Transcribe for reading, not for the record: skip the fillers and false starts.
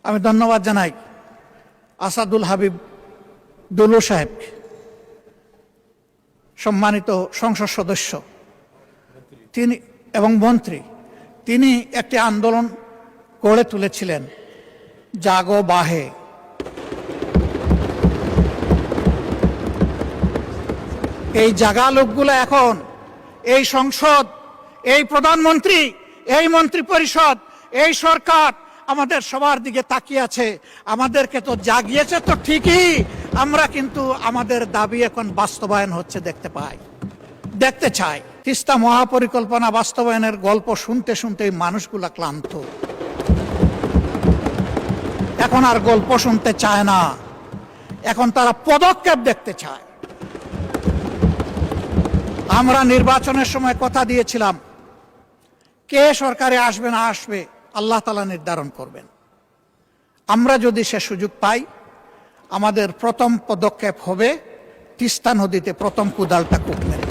আমি ধন্যবাদ জানাই আসাদুল হাবিব দুলু সাহেবকে, সম্মানিত সংসদ সদস্য তিনি এবং মন্ত্রী। তিনি একটি আন্দোলন গড়ে তুলেছিলেন, জাগো বাহে। এই জাগা লোকগুলো এখন এই সংসদ, এই প্রধানমন্ত্রী, এই মন্ত্রী পরিষদ, এই সরকার আমাদের সবার দিকে তাকিয়ে আছে। আমাদেরকে তো জাগিয়েছে তো ঠিকই, আমরা কিন্তু আমাদের দাবি এখন বাস্তবায়ন হচ্ছে দেখতে চাই। তিস্তা মহাপরিকল্পনা বাস্তবায়নের গল্প শুনতে শুনতে মানুষগুলা ক্লান্ত, এখন আর গল্প শুনতে চায় না, এখন তারা পদক্ষেপ দেখতে চায়। আমরা নির্বাচনের সময় কথা দিয়েছিলাম, কে সরকারে আসবে না আসবে আল্লাহ তাআলা নির্ধারণ করবেন। আমরা যদি সে সুযোগ পাই, আমাদের প্রথম পদক্ষেপ হবে তিস্তা নদীতে প্রথম কুদালটা কূপ মেরে।